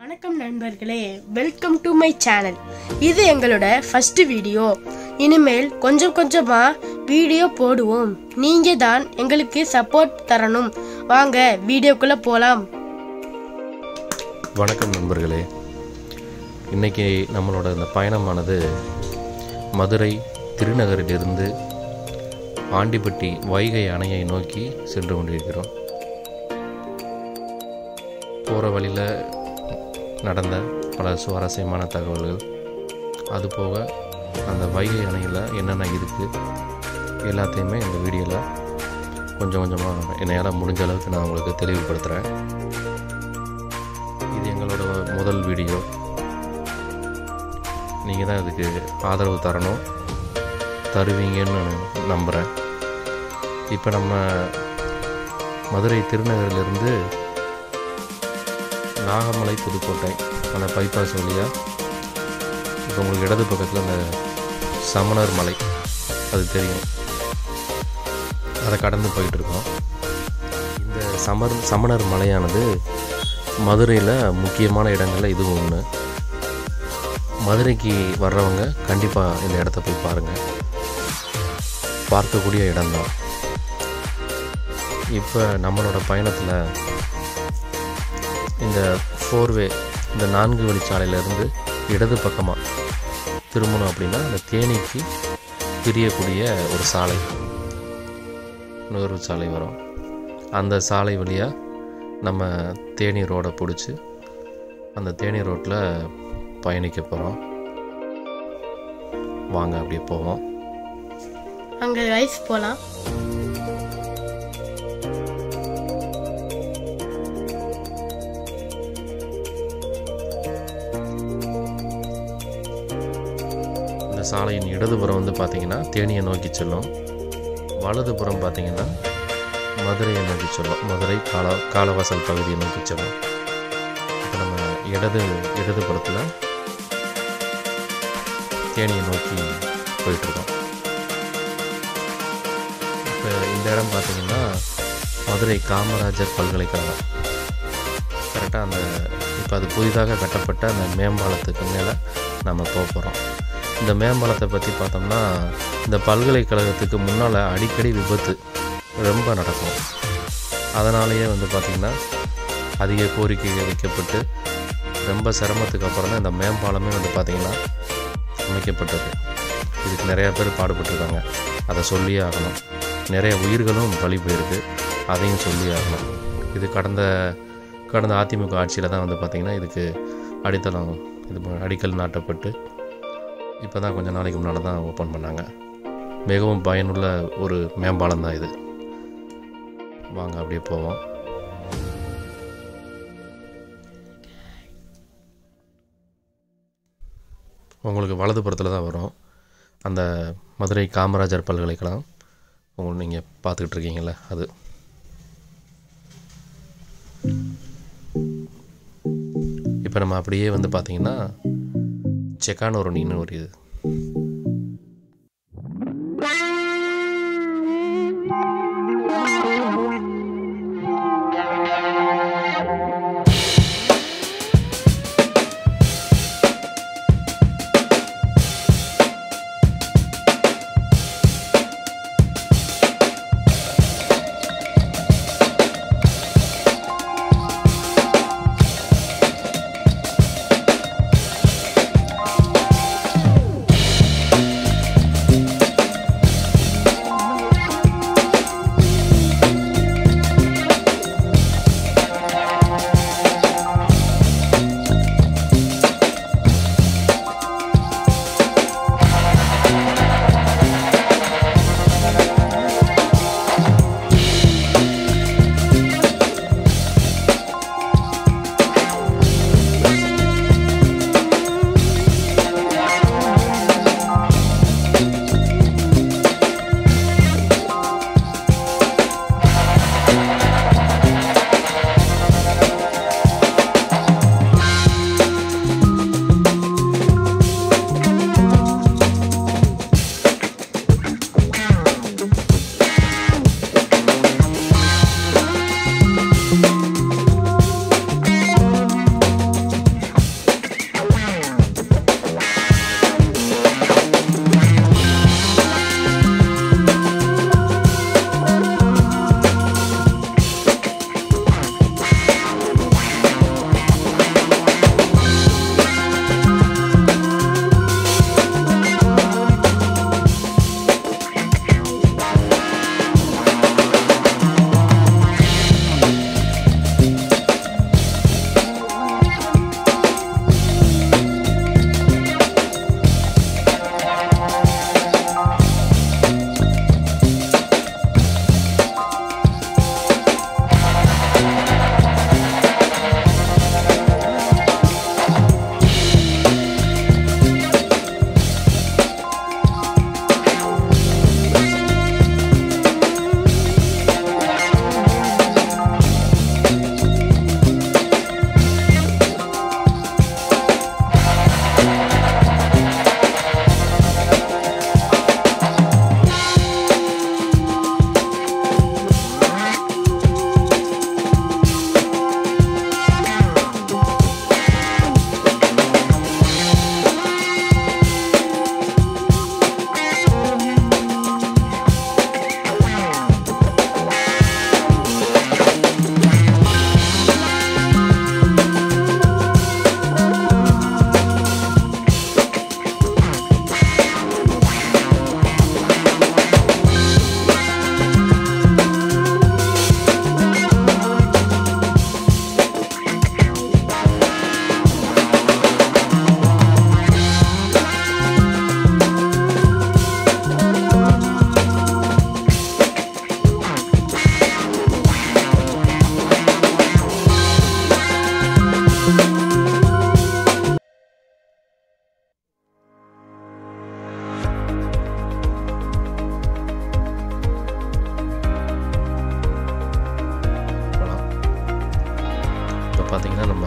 வணக்கம் நண்பர்களே, welcome to my channel. இது எங்களோட ஃபர்ஸ்ட் வீடியோ. இனிமேல் கொஞ்சம் கொஞ்சமா வீடியோ போடுவோம். நீங்க தான் எங்களுக்கு சப்போர்ட் தரணும். வாங்க வீடியோக்குள்ள போலாம். வணக்கம் நண்பர்களே, இன்னைக்கு நம்மளோட இந்த பயணமானது மதுரை திருநகரிலிருந்து ஆண்டிப்பட்டி வைகை அணையை நோக்கி சென்று கொண்டிருக்கிறோம். போகிற வழியில் நடந்த பல சுவாரஸ்யமான தகவல்கள், அதுபோக அந்த வைகை அணையில் என்னென்ன இருக்குது எல்லாத்தையுமே இந்த வீடியோவில் கொஞ்சம் கொஞ்சமாக என்னால் முடிஞ்ச அளவுக்கு நான் உங்களுக்கு தெளிவுபடுத்துகிறேன். இது எங்களோட முதல் வீடியோ. நீங்கள் தான் இதுக்கு ஆதரவு தரணும், தருவீங்கன்னு நான் நம்புகிறேன். இப்போ நம்ம மதுரை திருநகரிலிருந்து நாகமலை புதுக்கோட்டை அந்த பைபாஸ் வழியாக இப்போ உங்களுக்கு இடது பக்கத்தில் அந்த சமணர் மலை அது தெரியும், அதை கடந்து போயிட்டுருக்கோம். இந்த சமணர் மலையானது மதுரையில் முக்கியமான இடங்களில் இதுவும் ஒன்று. மதுரைக்கு வர்றவங்க கண்டிப்பாக இந்த இடத்த போய் பாருங்கள், பார்க்கக்கூடிய இடம்தான். இப்போ நம்மளோட பயணத்தில் இந்த 4வே இந்த 4 வழிச்சாலையிலேருந்து இடது பக்கமாக திரும்பணும் அப்படின்னா அந்த தேனிக்கு பிரியக்கூடிய ஒரு சாலை, நுகர்வு சாலை வரும். அந்த சாலை வழியாக நம்ம தேனி ரோடை பிடிச்சி அந்த தேனி ரோட்டில் பயணிக்க போகிறோம். வாங்க அப்படியே போவோம். அங்கே ரைஸ் போலாம். சாலையின் இடதுபுறம் வந்து பார்த்திங்கன்னா தேனியை நோக்கி செல்லும், வலதுபுறம் பார்த்திங்கன்னா மதுரையை நோக்கி செல்லும், மதுரை காலவாசல் பகுதியை நோக்கி செல்லும். இப்போ நம்ம இடதுபுறத்தில் தேனியை நோக்கி போயிட்டுருக்கோம். இப்போ இந்த இடம் பார்த்திங்கன்னா மதுரை காமராஜர் பல்கலைக்கழகம். கரெக்டாக அந்த இப்போ அது புதிதாக கட்டப்பட்ட அந்த மேம்பாலத்துக்கு மேலே நம்ம போக போகிறோம். இந்த மேம்பாலத்தை பற்றி பார்த்தோம்னா இந்த பல்கலைக்கழகத்துக்கு முன்னால் அடிக்கடி விபத்து ரொம்ப நடக்கும். அதனாலேயே வந்து பார்த்திங்கன்னா அதிக கோரிக்கைகள் வைக்கப்பட்டு ரொம்ப சிரமத்துக்கு அப்புறம் தான் இந்த மேம்பாலமே வந்து பார்த்திங்கன்னா அமைக்கப்பட்டது. இதுக்கு நிறையா பேர் பாடுபட்டுருக்காங்க, அதை சொல்லியே ஆகணும். நிறைய உயிர்களும் பலி போயிருக்கு, அதையும் சொல்லி ஆகணும். இது கடந்த அதிமுக ஆட்சியில் தான் வந்து பார்த்திங்கன்னா இதுக்கு அடிக்கல் நாட்டப்பட்டு இப்போ தான் கொஞ்சம் நாளைக்கு முன்னால் தான் ஓப்பன் பண்ணாங்க. மிகவும் பயனுள்ள ஒரு மேம்பாலம் தான் இது. வாங்க அப்படியே போவோம். உங்களுக்கு வலதுபுறத்தில் தான் வரும் அந்த மதுரை காமராஜர் பல்கலைக்கழகம். உங்களுக்கு நீங்கள் பார்த்துக்கிட்டு இருக்கீங்கள அது. இப்போ நம்ம அப்படியே வந்து பார்த்திங்கன்னா செக்கானூரணின்னு ஒரு இது பார்த்திங்கன்னா நம்ம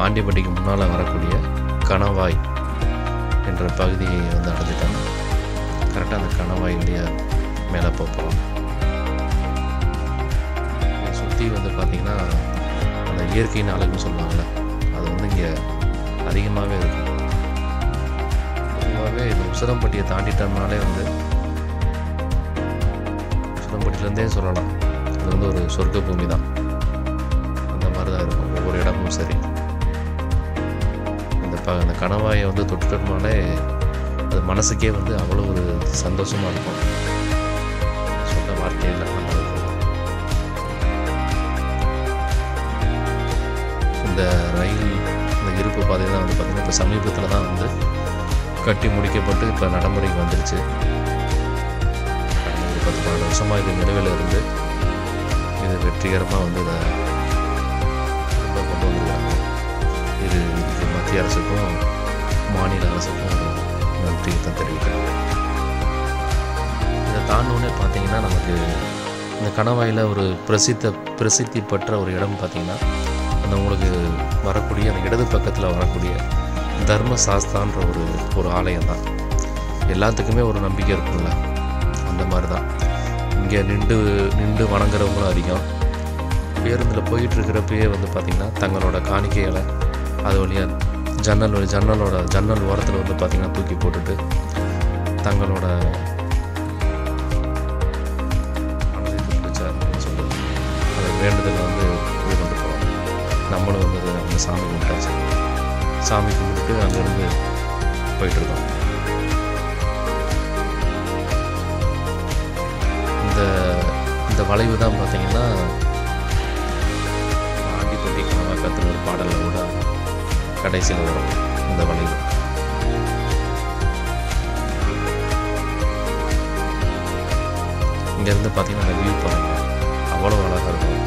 ஆண்டிப்பட்டிக்கு முன்னால் வரக்கூடிய கணவாய் என்ற பகுதியை வந்து அடைஞ்சிட்டாங்க. கரெக்டாக அந்த கணவாயினுடைய மேலே போகிறோம். சுற்றி வந்து பார்த்திங்கன்னா அந்த இயற்கையின் அழகுன்னு சொல்லுவாங்கள்ல, அது வந்து இங்கே அதிகமாகவே இருக்கும். பொதுவாகவே இந்த உசிலம்பட்டியை தாண்டிட்டோம்னாலே வந்து உசிலம்பட்டியிலேருந்தே சொல்லலாம், அது வந்து ஒரு சொர்க்க பூமி தான். அந்த மாதிரி தான் இருக்கும் ஒவ்வொரு இடமும். சரி, அந்த கணவாயை வந்து தொட்டுட்டோம்னாலே அது மனசுக்கே வந்து அவ்வளோ ஒரு சந்தோஷமாக இருக்கும். சொந்த வார்த்தையில் இந்த ரயில் இந்த இருப்பு பாதையில் தான் வந்து பார்த்திங்கன்னா இப்போ சமீபத்தில் தான் வந்து கட்டி முடிக்கப்பட்டு இப்போ நடைமுறைக்கு வந்துருச்சு. 10-12 வருஷமாக இது நிலுவையில் இருந்து இது வெற்றிகரமாக வந்து இதை ரொம்ப கொண்டு வந்துருக்காங்க. இது மத்திய அரசுக்கும் மாநில அரசுக்கும் நன்றியை தான் தெரிவிக்கிறேன். இதை தாண்டோன்னே பார்த்திங்கன்னா நமக்கு இந்த கணவாயில் ஒரு பிரசித்தி பெற்ற ஒரு இடம் பார்த்திங்கன்னா அந்த உங்களுக்கு வரக்கூடிய அந்த இடது பக்கத்தில் வரக்கூடிய தர்மசாஸ்தான்ற ஒரு ஆலயம் தான். எல்லாத்துக்குமே ஒரு நம்பிக்கை இருக்குல்ல, அந்த மாதிரி தான் இங்கே நின்று வணங்குறவங்களும் அதிகம். பேருந்தில் போயிட்டுருக்கிறப்பயே வந்து பார்த்திங்கன்னா தங்களோட காணிக்கைகளை அது வழியாக ஜன்னல் ஓரத்தில் வந்து பார்த்திங்கன்னா தூக்கி போட்டுட்டு தங்களோட மனதிற்கு பிடிச்ச அப்படின்னு சொல்லி அதை வேண்டுதலை வந்து இது கொண்டு போகிறோம். நம்மளும் வந்து அந்த சாமி கும்பிட்டாச்சு. சாமி கும்பிட்டு அங்கேருந்து போயிட்டுருக்கோம். இந்த வளைவு தான் பார்த்திங்கன்னா ஆண்டிப்பட்டி கணவாக்கத்தில் ஒரு பாடலில் கூட கடைசியில் வரும் இந்த வளைவு. இங்கேருந்து பார்த்தீங்கன்னா அந்த வியூ பாருங்க, அவ்வளோ அழகாக இருக்கும்.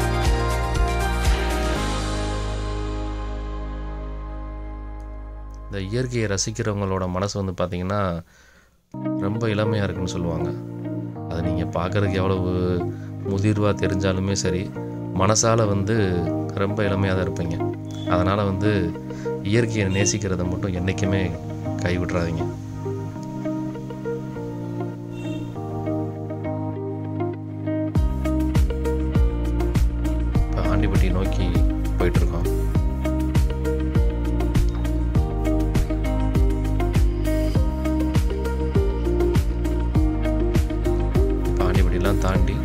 இந்த இயற்கையை ரசிக்கிறவங்களோட மனசு வந்து பார்த்திங்கன்னா ரொம்ப இளமையாக இருக்குன்னு சொல்லுவாங்க. அது நீங்கள் பார்க்குறதுக்கு எவ்வளவு முதிர்வாக தெரிஞ்சாலுமே சரி, மனசால் வந்து ரொம்ப இளமையாக தான் இருப்பீங்க. அதனால் வந்து இயற்கையை நேசிக்கிறத மட்டும் என்றைக்குமே கைவிட்றாதீங்க. இப்போ ஆண்டிப்பட்டி நோக்கி போயிட்டுருக்கோம். இப்போ ஆண்டிப்பட்டிலாம் தாண்டி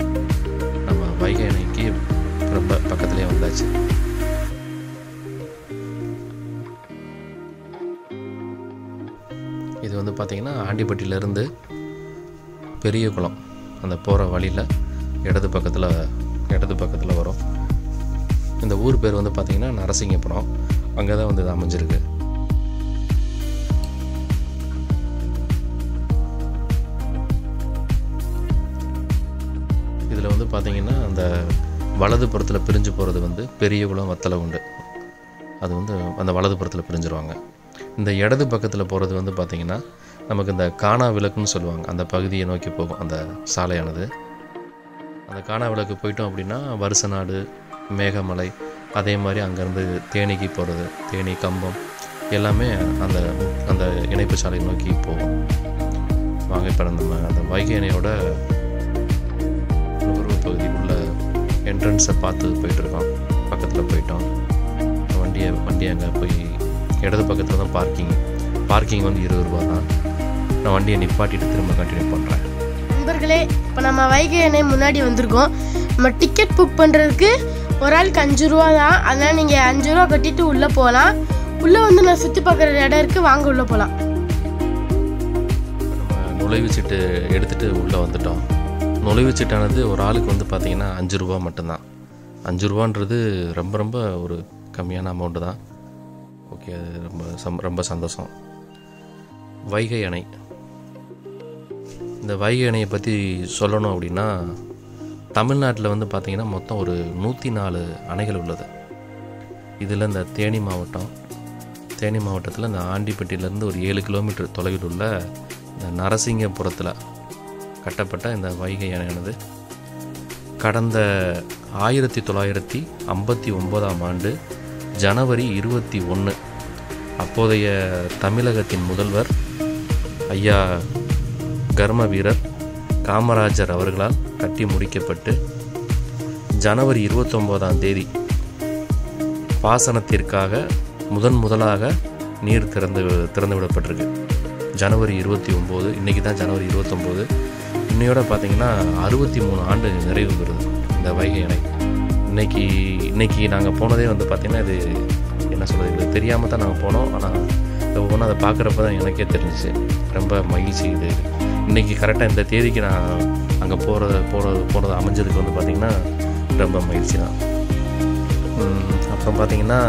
நம்ம வைகை அணைக்கு ரொம்ப பக்கத்துலேயே வந்தாச்சு. இது வந்து பார்த்திங்கன்னா ஆண்டிப்பட்டியிலேருந்து பெரிய குளம் அந்த போகிற வழியில் இடது பக்கத்தில் வரும். இந்த ஊர் பேர் வந்து பார்த்திங்கன்னா நரசிங்கபுரம். அங்கே தான் வந்து இது அமைஞ்சிருக்கு. இதில் வந்து பார்த்திங்கன்னா அந்த வலது புறத்தில் பிரிஞ்சு போகிறது வந்து பெரிய குளம் வத்தலை உண்டு. அது வந்து அந்த வலது புறத்தில் பிரிஞ்சிருவாங்க. இந்த இடது பக்கத்தில் போகிறது வந்து பார்த்திங்கன்னா நமக்கு இந்த காணா விளக்குன்னு சொல்லுவாங்க. அந்த பகுதியை நோக்கி போகும் அந்த சாலையானது. அந்த காணா விளக்கு போயிட்டோம் அப்படின்னா வருசநாடு, மேகமலை, அதே மாதிரி அங்கேருந்து தேனிக்கு போகிறது, தேனி, கம்பம் எல்லாமே அந்த இணைப்பு சாலையை நோக்கி போகும். வாங்க இப்போ நம்ம அந்த வைகை அணையோட நுகர்வு பகுதி உள்ள என்ட்ரன்ஸை பார்த்து போயிட்டுருக்கோம். பக்கத்தில் போயிட்டோம். வண்டி அங்கே போய் இடது பக்கத்தில் தான் பார்க்கிங் வந்து 20 ரூபா தான். நான் வண்டியை நிப்பாட்டிட்டு திரும்ப கண்டினியூ பண்ணுறேன். நண்பர்களே, இப்போ நம்ம வைகை அணை முன்னாடி வந்திருக்கோம். நம்ம டிக்கெட் புக் பண்ணுறதுக்கு ஒரு ஆளுக்கு 5 ரூபா தான். அதனால் நீங்கள் 5 ரூபா கட்டிட்டு உள்ளே போகலாம். உள்ளே வந்து நான் சுற்றி பார்க்குற இடம் இருக்குது, வாங்க உள்ளே போகலாம். நம்ம நுழைவுச்சீட்டு எடுத்துகிட்டு உள்ளே வந்துட்டோம். நுழைவுச்சீட்டானது ஒரு ஆளுக்கு வந்து பார்த்திங்கன்னா 5 ரூபா மட்டும்தான். 5 ரூபான்றது ரொம்ப ரொம்ப ஒரு கம்மியான அமௌண்ட்டு தான். ஓகே, அது ரொம்ப சந்தோஷம். வைகை அணை, இந்த வைகை அணையை பற்றி சொல்லணும் அப்படின்னா தமிழ்நாட்டில் வந்து பார்த்திங்கன்னா மொத்தம் ஒரு 104 அணைகள் உள்ளது. இதில் இந்த தேனி மாவட்டத்தில் இந்த ஆண்டிப்பட்டியிலேருந்து ஒரு 7 கிலோமீட்டர் தொலைவில் உள்ள இந்த நரசிங்கபுரத்தில் கட்டப்பட்ட இந்த வைகை அணையானது கடந்த 1959ஆம் ஆண்டு ஜனவரி 21 அப்போதைய தமிழகத்தின் முதல்வர் ஐயா கர்ம வீரர் காமராஜர் அவர்களால் கட்டி முடிக்கப்பட்டு ஜனவரி 29ஆம் தேதி பாசனத்திற்காக முதலாக நீர் திறந்து விடப்பட்டிருக்கு. ஜனவரி 29, இன்றைக்கி தான் ஜனவரி 29. இன்னையோட பார்த்திங்கன்னா 63 ஆண்டு நிறைவு பெறுது இந்த வைகை அணை. இன்றைக்கி நாங்கள் போனதே வந்து பார்த்திங்கன்னா இது என்ன சொல்கிறது, இது தெரியாமல் தான் நாங்கள் போனோம். ஆனால் ஒவ்வொன்றும் அதை பார்க்குறப்ப தான் எனக்கே தெரிஞ்சிச்சு. ரொம்ப மகிழ்ச்சி இது. இன்றைக்கி கரெக்டாக இந்த தேதிக்கு நான் அங்கே போகிறது அமைஞ்சதுக்கு வந்து பார்த்திங்கன்னா ரொம்ப மகிழ்ச்சி தான். அப்புறம் பார்த்திங்கன்னா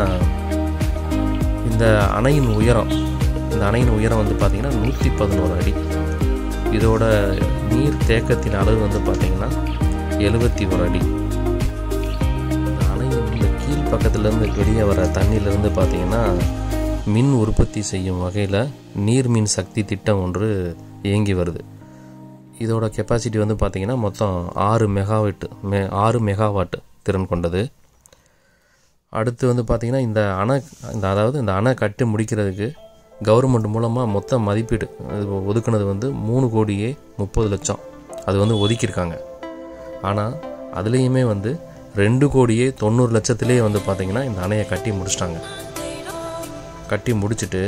இந்த அணையின் உயரம் வந்து பார்த்திங்கன்னா 111 அடி. இதோட நீர் தேக்கத்தின் அளவு வந்து பார்த்திங்கன்னா 71 அடி. இந்த அணையின் இந்த கீழ் பக்கத்துலேருந்து வெளியே வர தண்ணியிலேருந்து பார்த்திங்கன்னா மின் உற்பத்தி செய்யும் வகையில் நீர்மின் சக்தி திட்டம் ஒன்று இயங்கி வருது. இதோட கெப்பாசிட்டி வந்து பார்த்திங்கன்னா மொத்தம் 6 மெகாவாட் திறன் கொண்டது. அடுத்து வந்து பார்த்திங்கன்னா இந்த அணை கட்டி முடிக்கிறதுக்கு கவர்மெண்ட் மூலமாக மொத்த மதிப்பீடு ஒதுக்குனது வந்து 3,30,00,000 அது வந்து ஒதுக்கியிருக்காங்க. ஆனால் அதுலேயுமே வந்து 2,90,00,000 வந்து பார்த்திங்கன்னா இந்த அணையை கட்டி முடிச்சிட்டாங்க. கட்டி முடிச்சுட்டு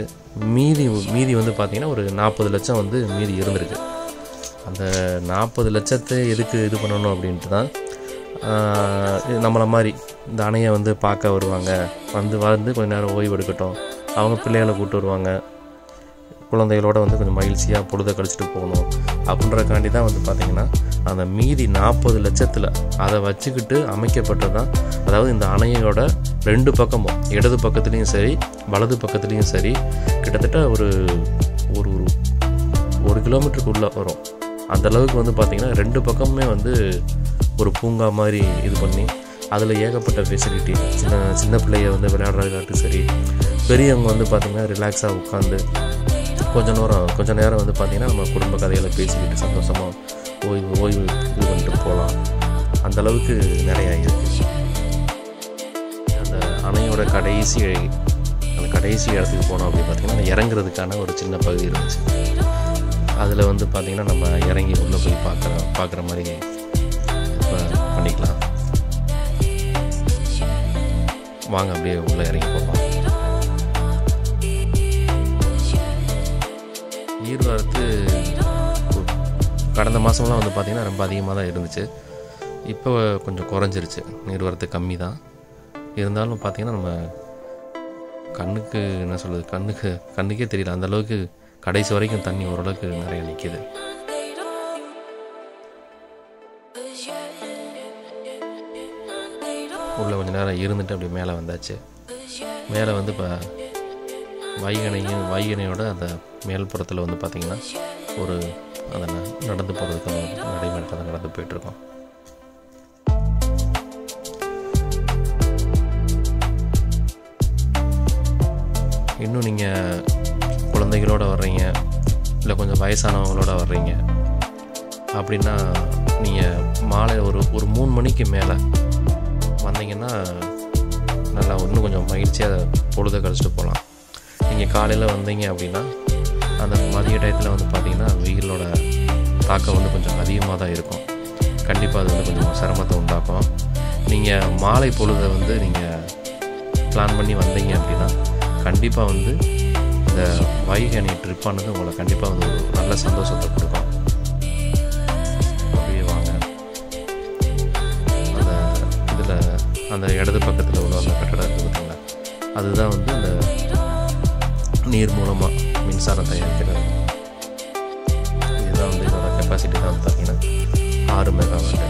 மீதி வந்து பார்த்திங்கன்னா ஒரு 40 லட்சம் வந்து மீதி இருந்திருக்கு. அந்த 40 லட்சத்தை எதுக்கு இது பண்ணணும் அப்படின்ட்டு தான் நம்மளை மாதிரி இந்த அணையை வந்து பார்க்க வருவாங்க. வந்து கொஞ்சம் நேரம் ஓய்வு எடுக்கட்டும், அவங்க பிள்ளைகளை கூப்பிட்டு வருவாங்க, குழந்தைகளோட வந்து கொஞ்சம் மகிழ்ச்சியாக பொழுதை கழிச்சிட்டு போகணும் அப்படின்றக்காண்டி தான் வந்து பார்த்திங்கன்னா அந்த மீதி 40 லட்சத்தில் அதை வச்சுக்கிட்டு அமைக்கப்பட்டது தான். அதாவது இந்த அணையோட 2 பக்கமும், இடது பக்கத்துலேயும் சரி வலது பக்கத்துலேயும் சரி, கிட்டத்தட்ட ஒரு 1 கிலோமீட்டருக்குள்ளே வரும். அந்தளவுக்கு வந்து பார்த்திங்கன்னா 2 பக்கமுமே வந்து ஒரு பூங்கா மாதிரி இது பண்ணி அதில் ஏகப்பட்ட ஃபெசிலிட்டி, சின்ன பிள்ளைய வந்து விளையாடுறதுக்காட்டும் சரி, பெரியவங்க வந்து பார்த்திங்கன்னா ரிலாக்ஸாக உட்காந்து கொஞ்ச நேரம் வந்து பார்த்திங்கன்னா நம்ம குடும்ப கதைகளை பேசிக்கிட்டு சந்தோஷமாக ஓய்வு இது பண்ணிட்டு போகலாம். அந்தளவுக்கு நிறையா இருக்குது. அந்த அணையோட கடைசி இடத்துக்கு போனோம் அப்படின்னு பார்த்திங்கன்னா இறங்குறதுக்கான ஒரு சின்ன பகுதி இருந்துச்சு. அதில் வந்து பார்த்திங்கன்னா நம்ம இறங்கி உள்ளே போய் பார்க்குற மாதிரி பண்ணிக்கலாம். வாங்க அப்படியே உள்ளே இறங்கி போகலாம். நீர்வரத்து கடந்த மாதம்லாம் வந்து பார்த்திங்கன்னா ரொம்ப அதிகமாக தான் இருந்துச்சு. இப்போ கொஞ்சம் குறைஞ்சிருச்சு, நீர்வரத்து கம்மி தான். இருந்தாலும் பார்த்திங்கன்னா நம்ம கண்ணுக்கு என்ன சொல்கிறது, கண்ணுக்கே தெரியல, அந்தளவுக்கு கடைசி வரைக்கும் தண்ணி ஓரளவுக்கு நிறைய நிற்கிது. உள்ளே கொஞ்சம் நேரம் இருந்துட்டு அப்படி மேலே வந்தாச்சு. மேலே வந்து இப்போ வைகணையோட அந்த மேல்புறத்தில் வந்து பார்த்திங்கன்னா ஒரு அதை நடந்து போகிறதுக்கு நடைமுறை நடந்து போயிட்டுருக்கோம். இன்னும் நீங்கள் குழந்தைகளோடு வர்றீங்க, இல்லை கொஞ்சம் வயசானவங்களோட வர்றீங்க அப்படின்னா நீங்கள் மாலை ஒரு 3 மணிக்கு மேலே வந்தீங்கன்னா நல்லா இன்னும் கொஞ்சம் மகிழ்ச்சியாக பொழுதை கழிச்சிட்டு போகலாம். நீங்கள் காலையில் வந்தீங்க அப்படின்னா அந்த மதிய டயத்தில் வந்து பார்த்திங்கன்னா வெயிலோட தாக்கம் வந்து கொஞ்சம் அதிகமாக தான் இருக்கும். கண்டிப்பாக அது வந்து கொஞ்சம் சிரமத்தை உண்டாக்கும். நீங்கள் மாலை பொழுதை வந்து நீங்கள் பிளான் பண்ணி வந்தீங்க அப்படின்னா கண்டிப்பாக வந்து இந்த வைகை அணை ட்ரிப்பானது உங்களை கண்டிப்பாக வந்து ஒரு நல்ல சந்தோஷத்தை கொடுக்கும். அப்படியே வாங்க. அந்த இடது பக்கத்தில் உள்ள அந்த கட்டடம் இருக்குது பார்த்திங்களா, அதுதான் வந்து அந்த நீர் மூலமாக மின்சாரம் தயாரிக்கிறது. இதுதான் வந்து இதோட கெப்பாசிட்டி தான் வந்து பார்த்திங்கன்னா 6 மெகாவாட்.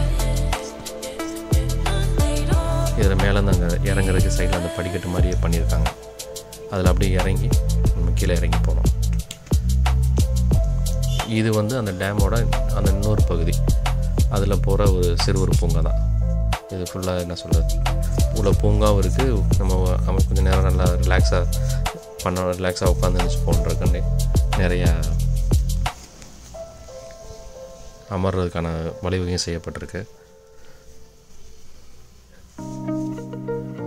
இதில் மேலே அங்கே இறங்குறதுக்கு சைடில் அந்த படிக்கட்டு மாதிரியே பண்ணியிருக்காங்க. அதில் அப்படியே இறங்கி நம்ம கீழே இறங்கி போகணும். இது வந்து அந்த டேமோட அந்த இன்னொரு பகுதி, அதில் போகிற ஒரு சிறுவர் பூங்கா தான் இது. ஃபுல்லாக என்ன சொல்கிறது, உள்ள பூங்காவும் இருக்குது. நம்ம கொஞ்சம் நேரம் நல்லா ரிலாக்ஸாக உட்காந்து போன்றதுக்காண்டி நிறையா அமர்றதுக்கான வழிவகையும் செய்யப்பட்டிருக்கு.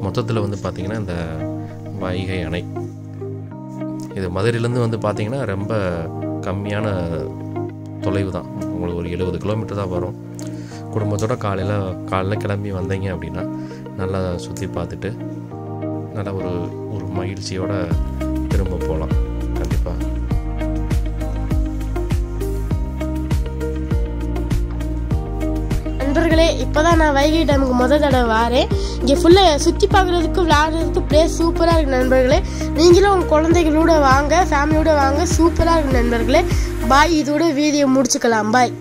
மொத்தத்தில் வந்து பார்த்திங்கன்னா இந்த வைகை அணை இது மதுரையிலேருந்து வந்து பார்த்திங்கன்னா ரொம்ப கம்மியான தொலைவு தான். உங்களுக்கு ஒரு 70 கிலோமீட்டர் தான் வரும். குடும்பத்தோடு காலையில் கிளம்பி வந்தீங்க அப்படின்னா நல்லா சுற்றி பார்த்துட்டு நல்லா ஒரு மகிழ்ச்சியோடு திரும்ப போகலாம். கண்டிப்பாக நண்பர்களே, இப்போதான் நான் வைகை டேமுக்கு முதல் தடவை வரேன். இங்கே ஃபுல்லாக சுற்றி பார்க்குறதுக்கு விளையாடுறதுக்கு பிளேஸ் சூப்பராக இருக்குது நண்பர்களே. நீங்களும் உங்கள் குழந்தைகளோட வாங்க, ஃபேமிலியோட வாங்க, சூப்பராக இருக்குது நண்பர்களே. பாய், இதோட வீடியோ முடிச்சுக்கலாம். பாய்.